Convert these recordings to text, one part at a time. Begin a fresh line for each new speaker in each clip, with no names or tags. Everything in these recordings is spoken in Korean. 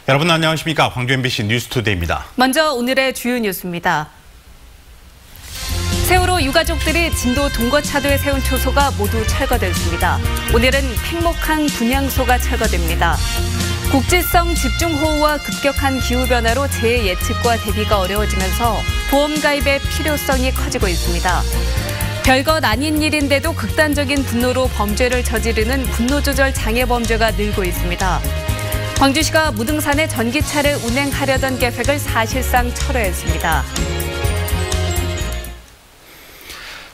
여러분 안녕하십니까? 광주 MBC 뉴스투데이입니다.
먼저 오늘의 주요 뉴스입니다. 세월호 유가족들이 진도 동거차도에 세운 초소가 모두 철거됐습니다. 오늘은 팽목항 분향소가 철거됩니다. 국지성 집중호우와 급격한 기후변화로 재해 예측과 대비가 어려워지면서 보험 가입의 필요성이 커지고 있습니다. 별것 아닌 일인데도 극단적인 분노로 범죄를 저지르는 분노조절 장애 범죄가 늘고 있습니다. 광주시가 무등산에 전기차를 운행하려던 계획을 사실상 철회했습니다.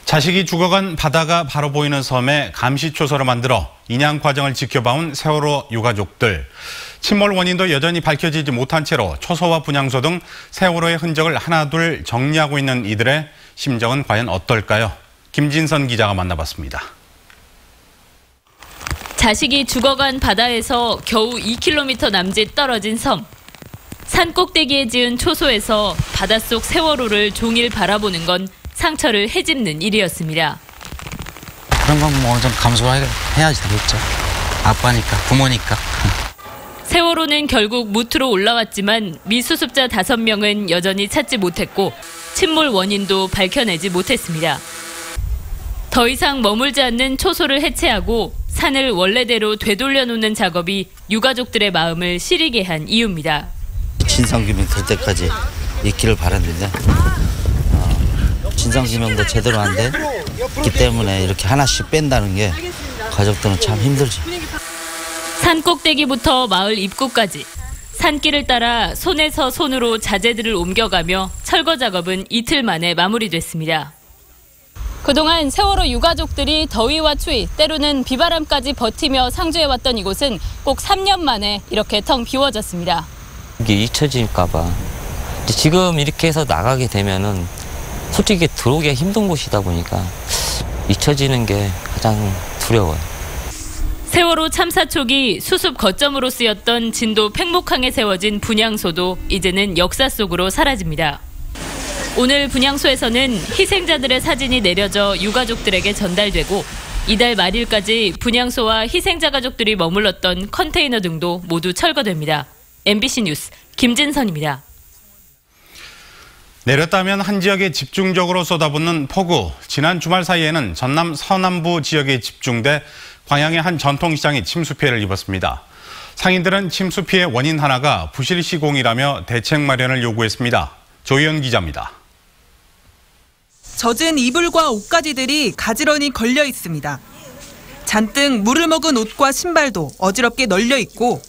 자식이 죽어간 바다가 바로 보이는 섬에 감시초소를 만들어 인양 과정을 지켜봐온 세월호 유가족들. 침몰 원인도 여전히 밝혀지지 못한 채로 초소와 분향소 등 세월호의 흔적을 하나둘 정리하고 있는 이들의 심정은 과연 어떨까요? 김진선 기자가 만나봤습니다.
자식이 죽어간 바다에서 겨우 2km 남짓 떨어진 섬. 산 꼭대기에 지은 초소에서 바닷속 세월호를 종일 바라보는 건 상처를 헤집는 일이었습니다.
그런 건 뭐 좀 감수해야지 되겠죠. 아빠니까, 부모니까.
세월호는 결국 무트로 올라왔지만 미수습자 5명은 여전히 찾지 못했고 침몰 원인도 밝혀내지 못했습니다. 더 이상 머물지 않는 초소를 해체하고 산을 원래대로 되돌려 놓는 작업이 유가족들의 마음을 시리게 한 이유입니다.
진상규명 될 때까지 있기를 바랐는데 진상규명도 제대로 안 됐기 때문에 이렇게 하나씩 뺀다는 게 가족들은 참 힘들죠.
산 꼭대기부터 마을 입구까지 산길을 따라 손에서 손으로 자재들을 옮겨가며 철거 작업은 이틀 만에 마무리됐습니다. 그동안 세월호 유가족들이 더위와 추위, 때로는 비바람까지 버티며 상주해왔던 이곳은 꼭 3년 만에 이렇게 텅 비워졌습니다.
이게 잊혀질까 봐. 지금 이렇게 해서 나가게 되면은 솔직히 들어오기가 힘든 곳이다 보니까 잊혀지는 게 가장 두려워요.
세월호 참사 초기 수습 거점으로 쓰였던 진도 팽목항에 세워진 분향소도 이제는 역사 속으로 사라집니다. 오늘 분향소에서는 희생자들의 사진이 내려져 유가족들에게 전달되고 이달 말일까지 분향소와 희생자 가족들이 머물렀던 컨테이너 등도 모두 철거됩니다. MBC 뉴스 김진선입니다.
내렸다면 한 지역에 집중적으로 쏟아붓는 폭우. 지난 주말 사이에는 전남 서남부 지역에 집중돼 광양의 한 전통시장이 침수 피해를 입었습니다. 상인들은 침수 피해 원인 하나가 부실 시공이라며 대책 마련을 요구했습니다. 조희연 기자입니다.
젖은 이불과 옷가지들이 가지런히 걸려 있습니다. 잔뜩 물을 먹은 옷과 신발도 어지럽게 널려 있고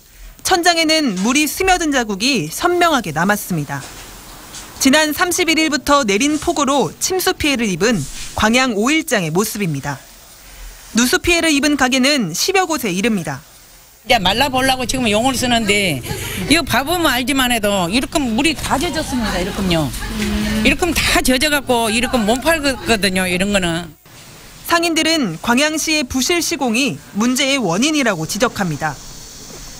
천장에는 물이 스며든 자국이 선명하게 남았습니다. 지난 31일부터 내린 폭우로 침수 피해를 입은 광양 5일장의 모습입니다. 누수 피해를 입은 가게는 10여 곳에 이릅니다.
이제 말라보려고 지금 용을 쓰는데 이거 봐보면 알지만 해도 이렇게 물이 다 젖었습니다. 이렇게요. 이렇게 다 젖어갖고 이렇게 못 팔거든요. 이런 거는.
상인들은 광양시의 부실 시공이 문제의 원인이라고 지적합니다.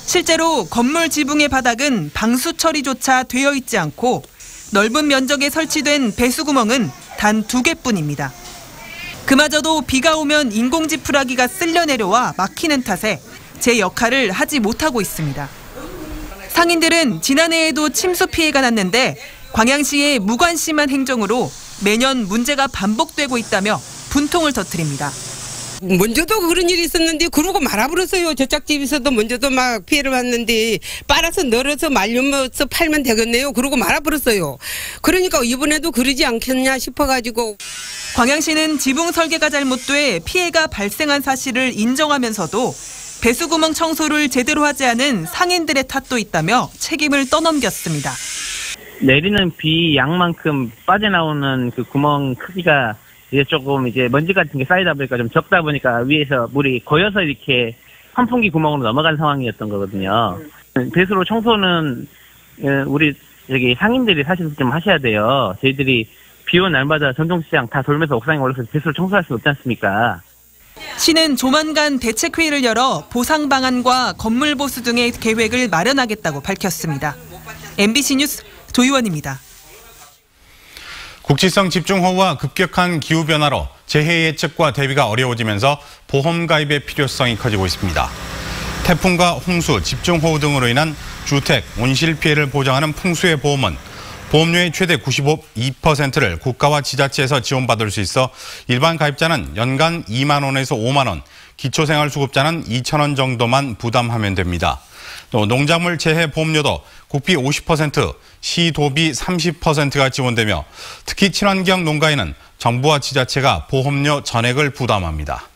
실제로 건물 지붕의 바닥은 방수 처리조차 되어 있지 않고 넓은 면적에 설치된 배수구멍은 단 2개뿐입니다. 그마저도 비가 오면 인공지푸라기가 쓸려 내려와 막히는 탓에 제 역할을 하지 못하고 있습니다. 상인들은 지난해에도 침수 피해가 났는데 광양시의 무관심한 행정으로 매년 문제가 반복되고 있다며 분통을 터뜨립니다.
먼저도 그런 일이 있었는데 그러고 말아버렸어요. 저짝집에서도 먼저도 막 피해를 봤는데 빨아서 널어서 말려서 팔면 되겠네요. 그러고 말아버렸어요. 그러니까 이번에도 그러지 않겠냐 싶어가지고.
광양시는 지붕 설계가 잘못돼 피해가 발생한 사실을 인정하면서도 배수구멍 청소를 제대로 하지 않은 상인들의 탓도 있다며 책임을 떠넘겼습니다.
내리는 비 양만큼 빠져나오는 그 구멍 크기가 이제 조금 먼지 같은 게 쌓이다 보니까 좀 적다 보니까 위에서 물이 고여서 이렇게 환풍기 구멍으로 넘어간 상황이었던 거거든요. 배수로 청소는 우리 상인들이 사실 좀 하셔야 돼요. 저희들이 비 온 날마다 전통시장 다 돌면서 옥상에 올라서 배수로 청소할 수 없지 않습니까?
시는 조만간 대책회의를 열어 보상 방안과 건물 보수 등의 계획을 마련하겠다고 밝혔습니다. MBC 뉴스 조희원입니다.
국지성 집중호우와 급격한 기후변화로 재해 예측과 대비가 어려워지면서 보험 가입의 필요성이 커지고 있습니다. 태풍과 홍수, 집중호우 등으로 인한 주택, 온실 피해를 보장하는 풍수의 보험은 보험료의 최대 92%를 국가와 지자체에서 지원받을 수 있어 일반 가입자는 연간 2만 원에서 5만 원, 기초생활수급자는 2천 원 정도만 부담하면 됩니다. 또 농작물 재해 보험료도 국비 50%, 시도비 30%가 지원되며 특히 친환경 농가에는 정부와 지자체가 보험료 전액을 부담합니다.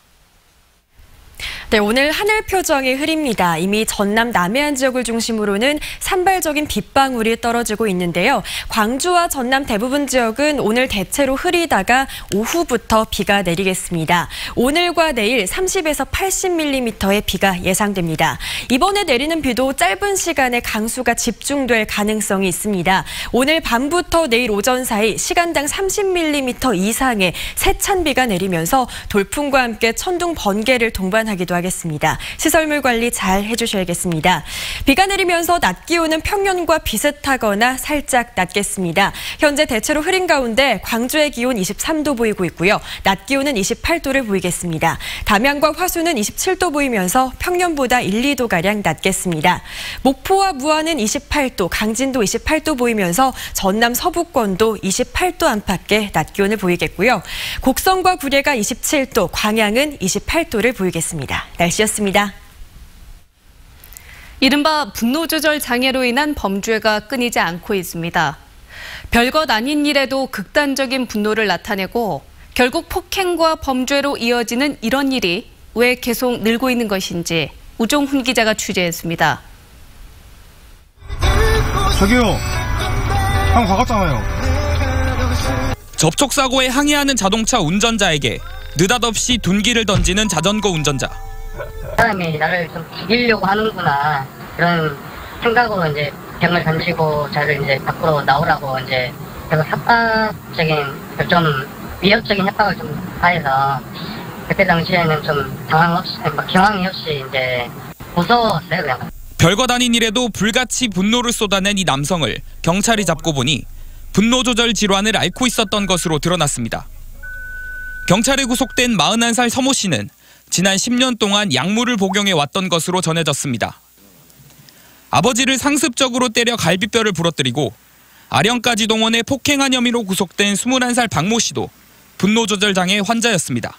네, 오늘 하늘 표정이 흐립니다. 이미 전남 남해안 지역을 중심으로는 산발적인 빗방울이 떨어지고 있는데요. 광주와 전남 대부분 지역은 오늘 대체로 흐리다가 오후부터 비가 내리겠습니다. 오늘과 내일 30에서 80mm의 비가 예상됩니다. 이번에 내리는 비도 짧은 시간에 강수가 집중될 가능성이 있습니다. 오늘 밤부터 내일 오전 사이 시간당 30mm 이상의 세찬 비가 내리면서 돌풍과 함께 천둥 번개를 동반하기도 하겠습니다. 시설물 관리 잘 해주셔야겠습니다. 비가 내리면서 낮 기온은 평년과 비슷하거나 살짝 낮겠습니다. 현재 대체로 흐린 가운데 광주의 기온 23도 보이고 있고요. 낮 기온은 28도를 보이겠습니다. 담양과 화수는 27도 보이면서 평년보다 1, 2도가량 낮겠습니다. 목포와 무안은 28도, 강진도 28도 보이면서 전남 서부권도 28도 안팎의 낮 기온을 보이겠고요. 곡성과 구례가 27도, 광양은 28도를 보이겠습니다. 날씨였습니다.
이른바 분노 조절 장애로 인한 범죄가 끊이지 않고 있습니다. 별것 아닌 일에도 극단적인 분노를 나타내고 결국 폭행과 범죄로 이어지는 이런 일이 왜 계속 늘고 있는 것인지 우종훈 기자가 취재했습니다.
저기요, 형 박았잖아요.
접촉사고에 항의하는 자동차 운전자에게 느닷없이 둔기를 던지는 자전거 운전자.
사람이 나를 좀 죽이려고 하는구나 그런 생각으로 이제 병을 던지고 저를 이제 밖으로 나오라고 이제 계속 협박적인 좀 위협적인 협박을 좀 가해서 그때 당시에는 좀 경황이 없이 이제 무서웠어요 그냥.
별것 아닌 일에도 불같이 분노를 쏟아낸 이 남성을 경찰이 잡고 보니 분노 조절 질환을 앓고 있었던 것으로 드러났습니다. 경찰에 구속된 41살 서모 씨는 지난 10년 동안 약물을 복용해 왔던 것으로 전해졌습니다. 아버지를 상습적으로 때려 갈비뼈를 부러뜨리고 아령까지 동원해 폭행한 혐의로 구속된 21살 박모 씨도 분노 조절 장애 환자였습니다.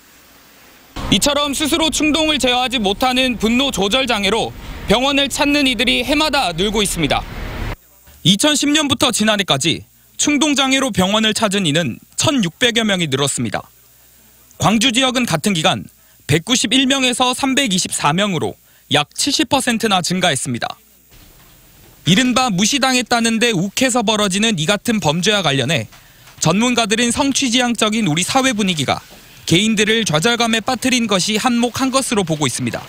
이처럼 스스로 충동을 제어하지 못하는 분노 조절 장애로 병원을 찾는 이들이 해마다 늘고 있습니다. 2010년부터 지난해까지 충동 장애로 병원을 찾은 이는 1,600여 명이 늘었습니다. 광주 지역은 같은 기간 191명에서 324명으로 약 70%나 증가했습니다. 이른바 무시당했다는데 욱해서 벌어지는 이 같은 범죄와 관련해 전문가들은 성취지향적인 우리 사회 분위기가 개인들을 좌절감에 빠뜨린 것이 한몫한 것으로 보고 있습니다.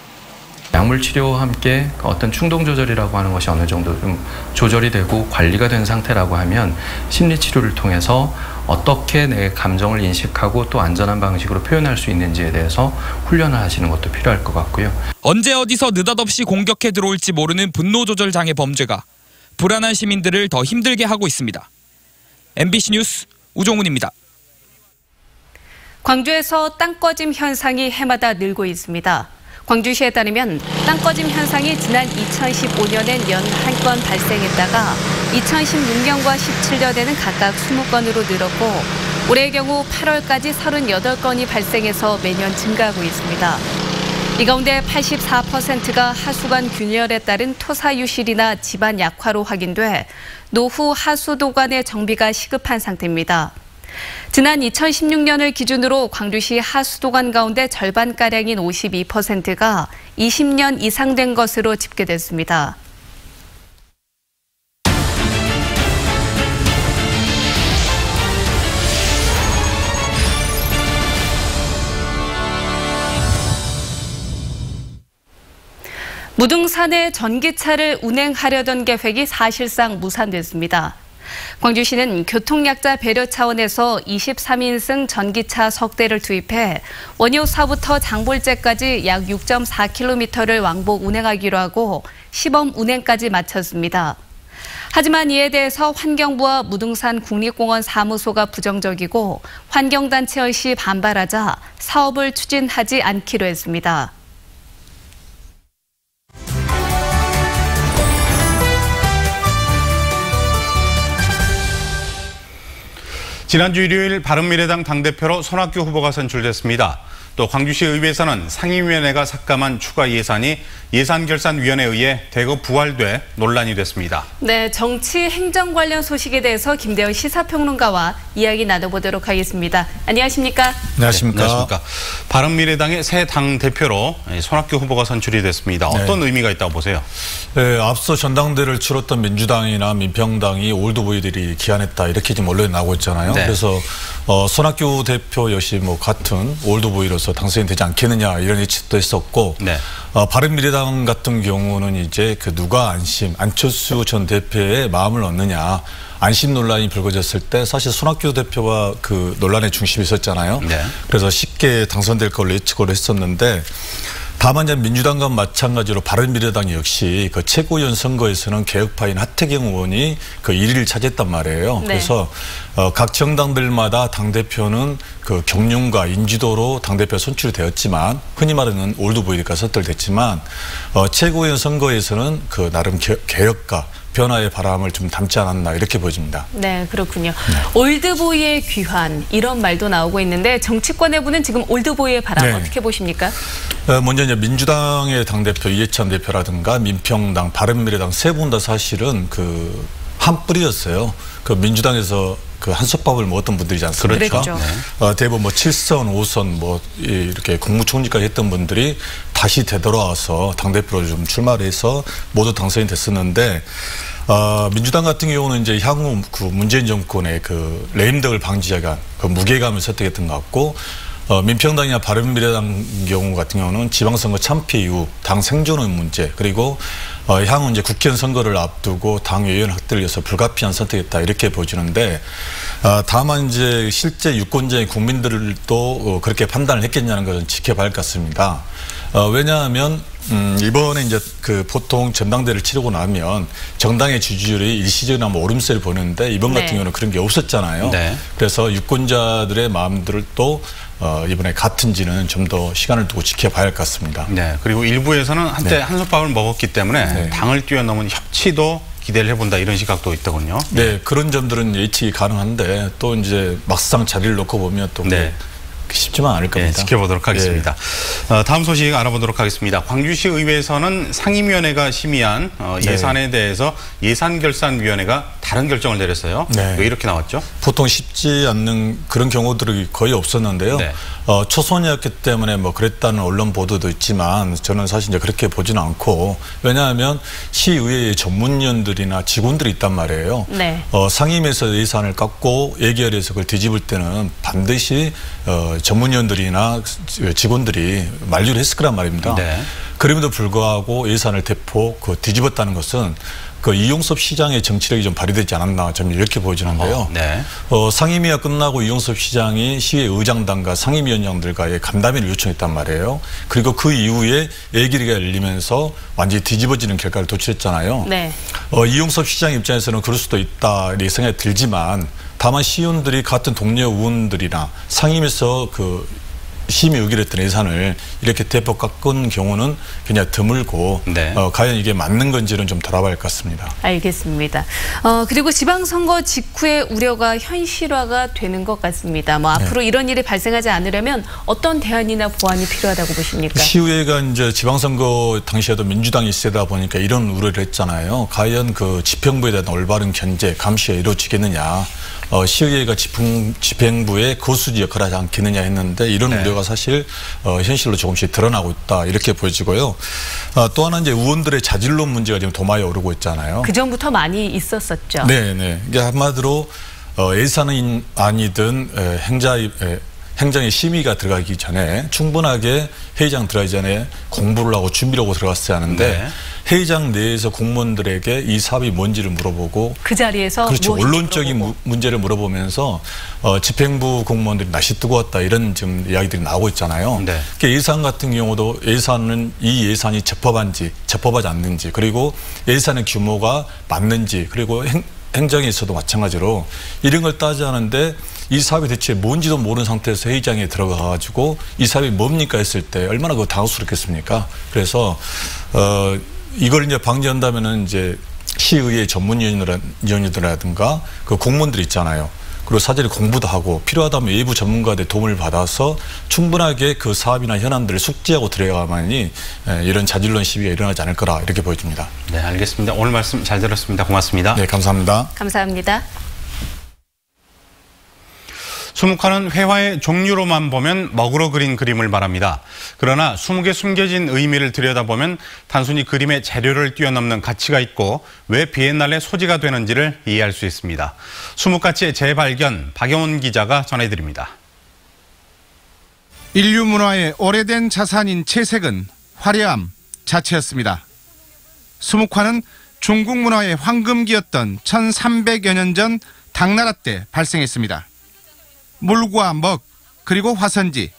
약물 치료와 함께 어떤 충동 조절이라고 하는 것이 어느 정도 좀 조절이 되고 관리가 된 상태라고 하면 심리 치료를 통해서 어떻게 내 감정을 인식하고 또 안전한 방식으로 표현할 수 있는지에 대해서 훈련을 하시는 것도 필요할 것 같고요.
언제 어디서 느닷없이 공격해 들어올지 모르는 분노 조절 장애 범죄가 불안한 시민들을 더 힘들게 하고 있습니다. MBC 뉴스 우종훈입니다.
광주에서 땅 꺼짐 현상이 해마다 늘고 있습니다. 광주시에 따르면 땅 꺼짐 현상이 지난 2015년엔 연 1건 발생했다가 2016년과 17년에는 각각 20건으로 늘었고 올해의 경우 8월까지 38건이 발생해서 매년 증가하고 있습니다. 이 가운데 84%가 하수관 균열에 따른 토사 유실이나 집안 약화로 확인돼 노후 하수도관의 정비가 시급한 상태입니다. 지난 2016년을 기준으로 광주시 하수도관 가운데 절반가량인 52%가 20년 이상 된 것으로 집계됐습니다. 무등산에 전기차를 운행하려던 계획이 사실상 무산됐습니다. 광주시는 교통약자 배려 차원에서 23인승 전기차 석 대를 투입해 원효사부터 장볼제까지 약 6.4km를 왕복 운행하기로 하고 시범 운행까지 마쳤습니다. 하지만 이에 대해서 환경부와 무등산 국립공원 사무소가 부정적이고 환경단체 역시 반발하자 사업을 추진하지 않기로 했습니다.
지난주 일요일 바른미래당 당대표로 손학규 후보가 선출됐습니다. 또 광주시 의회에서는 상임위원회가 삭감한 추가 예산이 예산결산위원회에 의해 대거 부활돼 논란이 됐습니다.
네, 정치 행정 관련 소식에 대해서 김대현 시사평론가와 이야기 나눠보도록 하겠습니다. 안녕하십니까?
안녕하십니까? 안녕하십니까? 바른미래당의 새 당대표로 손학규 후보가 선출이 됐습니다. 어떤 의미가 있다고 보세요?
네, 앞서 전당대를 치렀던 민주당이나 민평당이 올드보이들이 기한했다 이렇게 지금 언론에 나오고 있잖아요.
네.
그래서 손학규 대표 역시 뭐 같은 올드보이로서 당선이 되지 않겠느냐 이런 예측도 했었고,
네.
바른미래당 같은 경우는 이제 그 누가 안철수 전 대표의 마음을 얻느냐, 안심 논란이 불거졌을 때 사실 손학규 대표가 그 논란의 중심에 있었잖아요.
네.
그래서 쉽게 당선될 걸로 예측을 했었는데, 다만 이제 민주당과 마찬가지로 바른미래당 역시 그 최고위원 선거에서는 개혁파인 하태경 의원이 그 1위를 차지했단 말이에요.
네.
그래서 각 정당들마다 당대표는 그 경륜과 인지도로 당대표 선출이 되었지만, 흔히 말하는 올드보이가 선출됐지만, 최고위원 선거에서는 그 나름 개혁과 변화의 바람을 좀 담지 않았나 이렇게 보여집니다.
네, 그렇군요. 올드보이의 귀환 이런 말도 나오고 있는데 정치권 내부는 지금 올드보이의 바람
네.
어떻게 보십니까?
먼저 이제 민주당의 당대표 이해찬 대표라든가 민평당, 바른미래당 세 분 다 사실은 그 한 뿌리였어요. 그 민주당에서 그 한솥밥을 먹었던 분들이지 않습니까?
그렇죠.
대부분 뭐 7선, 5선 뭐 이렇게 국무총리까지 했던 분들이 다시 되돌아와서 당대표로 좀 출마를 해서 모두 당선이 됐었는데, 민주당 같은 경우는 이제 향후 그 문재인 정권의 그 레임덕을 방지하기 그 무게감을 설득했던 것 같고, 민평당이나 바른미래당 경우 같은 경우는 지방선거 참패 이후 당 생존의 문제, 그리고 향후 이제 국회의원 선거를 앞두고 당 외연 확대를 위해서 불가피한 선택했다 이렇게 보여지는데, 다만 이제 실제 유권자의 국민들도 그렇게 판단을 했겠냐는 것은 지켜봐야 할 것 같습니다. 왜냐하면 이번에 이제 그 보통 전당대를 치르고 나면 정당의 지지율이 일시적이나 뭐 오름세를 보는데, 이번 같은 경우는 그런 게 없었잖아요.
네.
그래서 유권자들의 마음들을 또 이번에 같은지는 좀 더 시간을 두고 지켜봐야 할 것 같습니다.
네. 그리고 일부에서는 한때
네.
한솥밥을 먹었기 때문에
네.
당을 뛰어넘은 협치도 기대를 해본다 이런 시각도 있더군요.
네, 그런 점들은 예측이 가능한데, 또 이제 막상 자리를 놓고 보면 또
네.
쉽지만 않을 겁니다.
네, 지켜보도록 하겠습니다. 다음 소식 알아보도록 하겠습니다. 광주시 의회에서는 상임위원회가 심의한 예산에 대해서 예산결산위원회가 다른 결정을 내렸어요.
네.
왜 이렇게 나왔죠?
보통 쉽지 않는 그런 경우들이 거의 없었는데요.
네.
초선이었기 때문에 뭐 그랬다는 언론 보도도 있지만, 저는 사실 이제 그렇게 보지는 않고, 왜냐하면 시의회의 전문위원들이나 직원들이 있단 말이에요.
네.
상임위에서 예산을 깎고 예결에서 그걸 뒤집을 때는 반드시 전문위원들이나 직원들이 만류를 했을 거란 말입니다.
네.
그럼에도 불구하고 예산을 대폭 뒤집었다는 것은 그 이용섭 시장의 정치력이 좀 발휘되지 않았나, 저는 이렇게 보여지는데요.
네.
상임위가 끝나고 이용섭 시장이 시의 의장단과 상임위원장들과의 간담회를 요청했단 말이에요. 그리고 그 이후에 예결위가 열리면서 완전히 뒤집어지는 결과를 도출했잖아요.
네.
이용섭 시장 입장에서는 그럴 수도 있다 이 생각이 들지만, 다만 시의원들이 같은 동료 의원들이나 상임위에서 그 심의 의결했던 예산을 이렇게 대폭 깎은 경우는 굉장히 드물고,
네.
과연 이게 맞는 건지는 좀 돌아봐야 할 것 같습니다.
알겠습니다. 그리고 지방선거 직후에 우려가 현실화가 되는 것 같습니다. 뭐 앞으로 이런 일이 발생하지 않으려면 어떤 대안이나 보완이 필요하다고 보십니까?
시의회가 이제 지방선거 당시에도 민주당이 세다 보니까 이런 우려를 했잖아요. 과연 그 집행부에 대한 올바른 견제, 감시가 이루어지겠느냐. 시의회가 집행부의 거수지 역할을 하지 않겠느냐 했는데, 이런
네.
우려가 사실 현실로 조금씩 드러나고 있다 이렇게 보여지고요. 또 하나 이제 의원들의 자질론 문제가 지금 도마에 오르고 있잖아요.
그 전부터 많이 있었었죠.
네. 이게 한마디로 예산은 아니든 행정의 심의가 들어가기 전에 충분하게 회의장 들어가기 전에 공부를 하고 준비를 하고 들어갔어야 하는데,
네.
회의장 내에서 공무원들에게 이 사업이 뭔지를 물어보고,
그 자리에서
그렇죠. 언론적인 문제를 물어보면서 집행부 공무원들이 날씨 뜨거웠다 이런 지금 이야기들이 나오고 있잖아요.
네.
그러니까 예산 같은 경우도 이 예산이 적법한지 적법하지 않는지, 그리고 예산의 규모가 맞는지, 그리고 행정에서도 마찬가지로 이런 걸 따지는데, 이 사업이 대체 뭔지도 모르는 상태에서 회의장에 들어가가지고 이 사업이 뭡니까 했을 때 얼마나 그 당혹스럽겠습니까? 그래서 이걸 이제 방지한다면은 이제 시의회 전문위원이라든가 그 공무원들 있잖아요. 그리고 사전에 공부도 하고 필요하다면 외부 전문가들의 도움을 받아서 충분하게 그 사업이나 현안들을 숙지하고 들어가만이 이런 자질론 시비가 일어나지 않을 거라 이렇게 보여집니다.
네, 알겠습니다. 오늘 말씀 잘 들었습니다. 고맙습니다.
네, 감사합니다.
감사합니다.
수묵화는 회화의 종류로만 보면 먹으로 그린 그림을 말합니다. 그러나 수묵에 숨겨진 의미를 들여다보면 단순히 그림의 재료를 뛰어넘는 가치가 있고 왜 비엔날레 소지가 되는지를 이해할 수 있습니다. 수묵가치의 재발견, 박영훈 기자가 전해드립니다.
인류 문화의 오래된 자산인 채색은 화려함 자체였습니다. 수묵화는 중국 문화의 황금기였던 1300여 년 전 당나라 때 발생했습니다. 물과 먹, 그리고 화선지,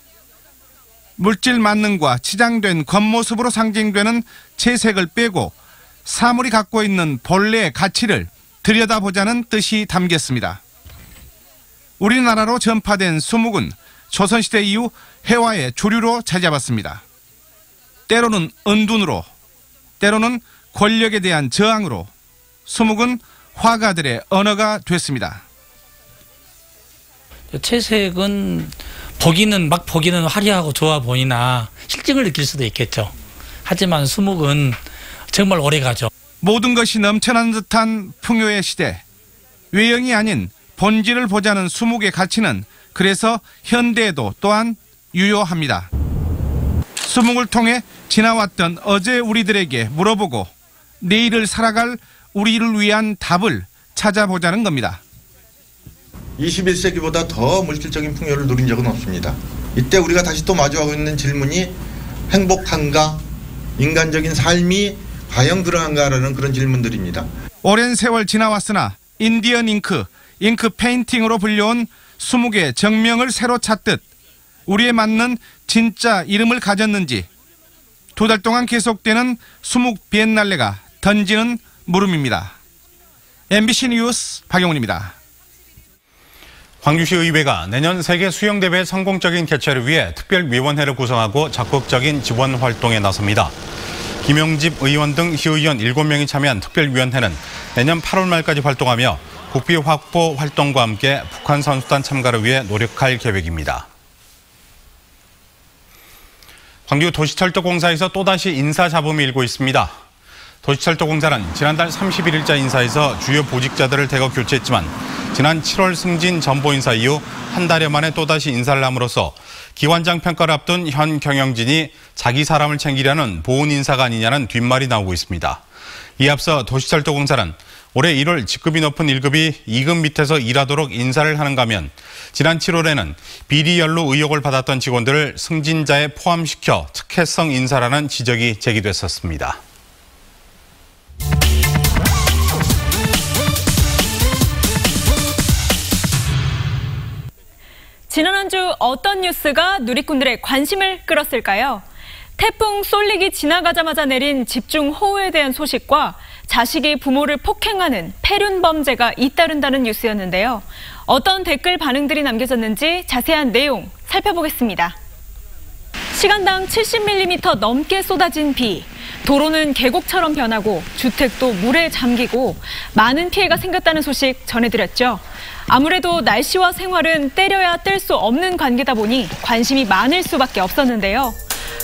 물질 만능과 치장된 겉모습으로 상징되는 채색을 빼고 사물이 갖고 있는 본래의 가치를 들여다보자는 뜻이 담겼습니다. 우리나라로 전파된 수묵은 조선시대 이후 회화의 주류로 자리 잡았습니다. 때로는 은둔으로, 때로는 권력에 대한 저항으로 수묵은 화가들의 언어가 됐습니다.
채색은 보기는 화려하고 좋아 보이나 실증을 느낄 수도 있겠죠. 하지만 수묵은 정말 오래가죠.
모든 것이 넘쳐난 듯한 풍요의 시대. 외형이 아닌 본질을 보자는 수묵의 가치는 그래서 현대에도 또한 유효합니다. 수묵을 통해 지나왔던 어제 우리들에게 물어보고 내일을 살아갈 우리를 위한 답을 찾아보자는 겁니다.
21세기보다 더 물질적인 풍요를 누린 적은 없습니다. 이때 우리가 다시 또 마주하고 있는 질문이 행복한가? 인간적인 삶이 과연 그러한가라는 그런 질문들입니다.
오랜 세월 지나왔으나 인디언 잉크 페인팅으로 불려온 수묵의 정명을 새로 찾듯 우리에 맞는 진짜 이름을 가졌는지 2달 동안 계속되는 수묵 비엔날레가 던지는 물음입니다. MBC 뉴스 박영훈입니다.
광주시 의회가 내년 세계 수영대회 성공적인 개최를 위해 특별위원회를 구성하고 적극적인 지원 활동에 나섭니다. 김용집 의원 등 시의원 7명이 참여한 특별위원회는 내년 8월 말까지 활동하며 국비 확보 활동과 함께 북한 선수단 참가를 위해 노력할 계획입니다. 광주 도시철도공사에서 또다시 인사잡음이 일고 있습니다. 도시철도공사는 지난달 31일자 인사에서 주요 보직자들을 대거 교체했지만 지난 7월 승진 전보 인사 이후 한 달여 만에 또다시 인사를 함으로써 기관장 평가를 앞둔 현 경영진이 자기 사람을 챙기려는 보훈 인사가 아니냐는 뒷말이 나오고 있습니다. 이에 앞서 도시철도공사는 올해 1월 직급이 높은 1급이 2급 밑에서 일하도록 인사를 하는가 하면 지난 7월에는 비리 연루 의혹을 받았던 직원들을 승진자에 포함시켜 특혜성 인사라는 지적이 제기됐었습니다.
지난 한 주 어떤 뉴스가 누리꾼들의 관심을 끌었을까요? 태풍 쏠릭이 지나가자마자 내린 집중호우에 대한 소식과 자식이 부모를 폭행하는 폐륜 범죄가 잇따른다는 뉴스였는데요. 어떤 댓글 반응들이 남겨졌는지 자세한 내용 살펴보겠습니다. 시간당 70mm 넘게 쏟아진 비, 도로는 계곡처럼 변하고 주택도 물에 잠기고 많은 피해가 생겼다는 소식 전해드렸죠. 아무래도 날씨와 생활은 때려야 뗄 수 없는 관계다 보니 관심이 많을 수밖에 없었는데요.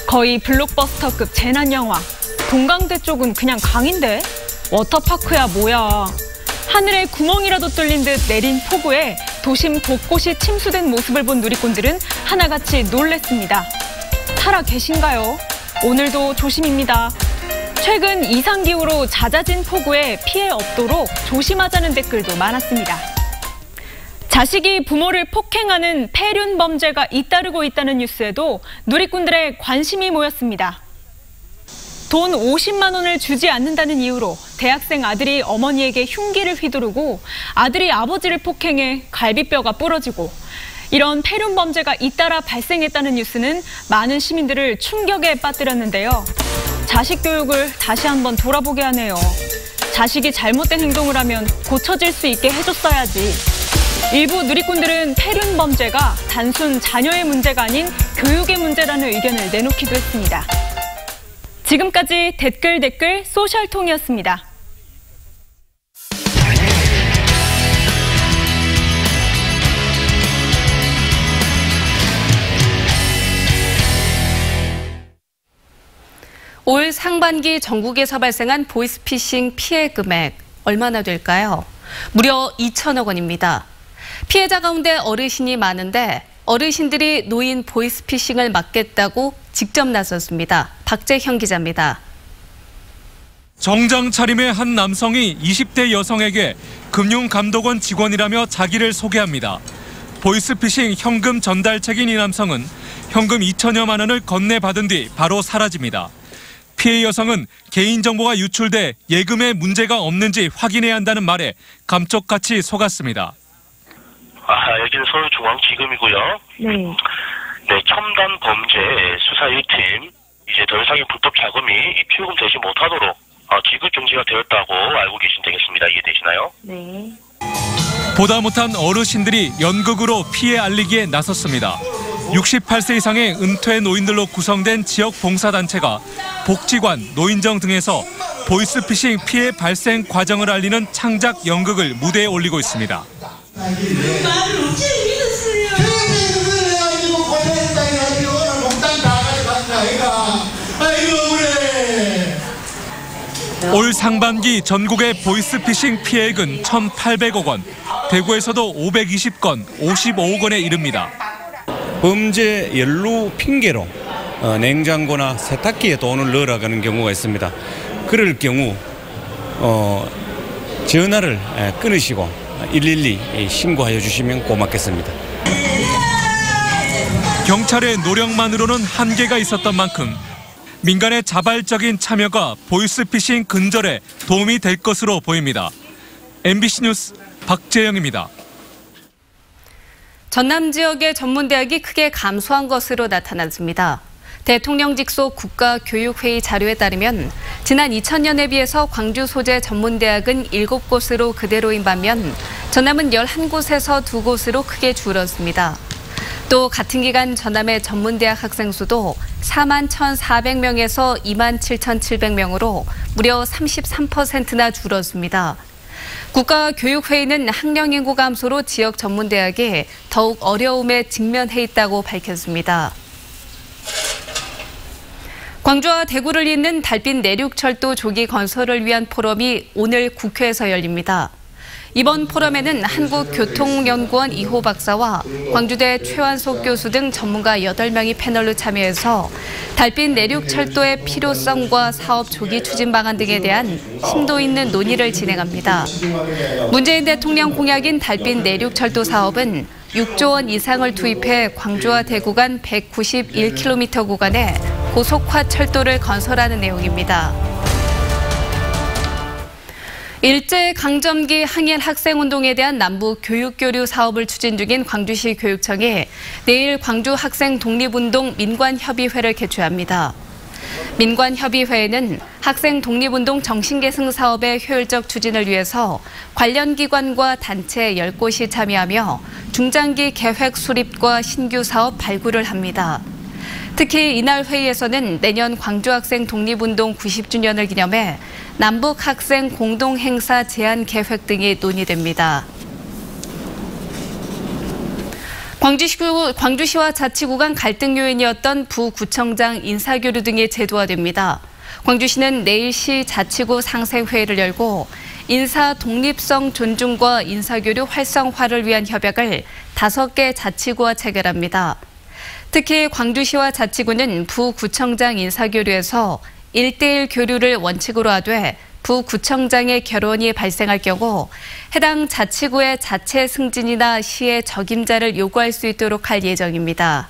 거의 블록버스터급 재난영화. 동강대 쪽은 그냥 강인데? 워터파크야 뭐야. 하늘에 구멍이라도 뚫린 듯 내린 폭우에 도심 곳곳이 침수된 모습을 본 누리꾼들은 하나같이 놀랬습니다. 살아 계신가요? 오늘도 조심입니다. 최근 이상기후로 잦아진 폭우에 피해 없도록 조심하자는 댓글도 많았습니다. 자식이 부모를 폭행하는 폐륜 범죄가 잇따르고 있다는 뉴스에도 누리꾼들의 관심이 모였습니다. 돈 50만 원을 주지 않는다는 이유로 대학생 아들이 어머니에게 흉기를 휘두르고 아들이 아버지를 폭행해 갈비뼈가 부러지고 이런 폐륜 범죄가 잇따라 발생했다는 뉴스는 많은 시민들을 충격에 빠뜨렸는데요. 자식 교육을 다시 한번 돌아보게 하네요. 자식이 잘못된 행동을 하면 고쳐질 수 있게 해줬어야지. 일부 누리꾼들은 폐륜 범죄가 단순 자녀의 문제가 아닌 교육의 문제라는 의견을 내놓기도 했습니다. 지금까지 댓글 소셜통이었습니다. 올 상반기 전국에서 발생한 보이스피싱 피해 금액 얼마나 될까요? 무려 2천억 원입니다. 피해자 가운데 어르신이 많은데 어르신들이 노인 보이스피싱을 막겠다고 직접 나섰습니다. 박재형 기자입니다.
정장 차림의 한 남성이 20대 여성에게 금융감독원 직원이라며 자기를 소개합니다. 보이스피싱 현금 전달책인 이 남성은 현금 2천여만 원을 건네받은 뒤 바로 사라집니다. 피해 여성은 개인정보가 유출돼 예금에 문제가 없는지 확인해야 한다는 말에 감쪽같이 속았습니다.
여기는 서울중앙지검이고요. 네, 첨단 범죄 수사 1팀 이제 더 이상의 불법 자금이 피요금 되지 못하도록 지급 정지가 되었다고 알고 계시면 되겠습니다. 이해되시나요?
네.
보다 못한 어르신들이 연극으로 피해 알리기에 나섰습니다. 68세 이상의 은퇴 노인들로 구성된 지역 봉사단체가 복지관, 노인정 등에서 보이스피싱 피해 발생 과정을 알리는 창작 연극을 무대에 올리고 있습니다. 올 상반기 전국의 보이스피싱 피해액은 1,800억 원, 대구에서도 520건, 55억 원에 이릅니다.
범죄 연루 핑계로 냉장고나 세탁기에 돈을 넣으라는 경우가 있습니다. 그럴 경우 전화를 끊으시고 112 신고하여 주시면 고맙겠습니다.
경찰의 노력만으로는 한계가 있었던 만큼 민간의 자발적인 참여가 보이스피싱 근절에 도움이 될 것으로 보입니다. MBC 뉴스 박재영입니다.
전남 지역의 전문대학이 크게 감소한 것으로 나타났습니다. 대통령 직속 국가교육회의 자료에 따르면 지난 2000년에 비해서 광주 소재 전문대학은 7곳으로 그대로인 반면 전남은 11곳에서 2곳으로 크게 줄었습니다. 또 같은 기간 전남의 전문대학 학생 수도 4만 1,400명에서 2만 7,700명으로 무려 33%나 줄었습니다. 국가교육회의는 학령 인구 감소로 지역 전문대학이 더욱 어려움에 직면해 있다고 밝혔습니다. 광주와 대구를 잇는 달빛 내륙철도 조기 건설을 위한 포럼이 오늘 국회에서 열립니다. 이번 포럼에는 한국교통연구원 이호 박사와 광주대 최완석 교수 등 전문가 8명이 패널로 참여해서 달빛 내륙철도의 필요성과 사업 조기 추진 방안 등에 대한 심도 있는 논의를 진행합니다. 문재인 대통령 공약인 달빛 내륙철도 사업은 6조 원 이상을 투입해 광주와 대구 간 191km 구간에 고속화 철도를 건설하는 내용입니다. 일제강점기 항일 학생운동에 대한 남북 교육교류 사업을 추진 중인 광주시 교육청이 내일 광주 학생 독립운동 민관협의회를 개최합니다. 민관협의회에는 학생 독립운동 정신계승 사업의 효율적 추진을 위해서 관련 기관과 단체 10곳이 참여하며 중장기 계획 수립과 신규 사업 발굴을 합니다. 특히 이날 회의에서는 내년 광주 학생 독립운동 90주년을 기념해 남북 학생 공동행사 제안 계획 등이 논의됩니다. 광주시와 자치구 간 갈등 요인이었던 부구청장 인사교류 등이 제도화됩니다. 광주시는 내일 시 자치구 상생회의를 열고 인사 독립성 존중과 인사교류 활성화를 위한 협약을 5개 자치구와 체결합니다. 특히 광주시와 자치구는 부구청장 인사교류에서 1:1 교류를 원칙으로 하되 부구청장의 결혼이 발생할 경우 해당 자치구의 자체 승진이나 시의 적임자를 요구할 수 있도록 할 예정입니다.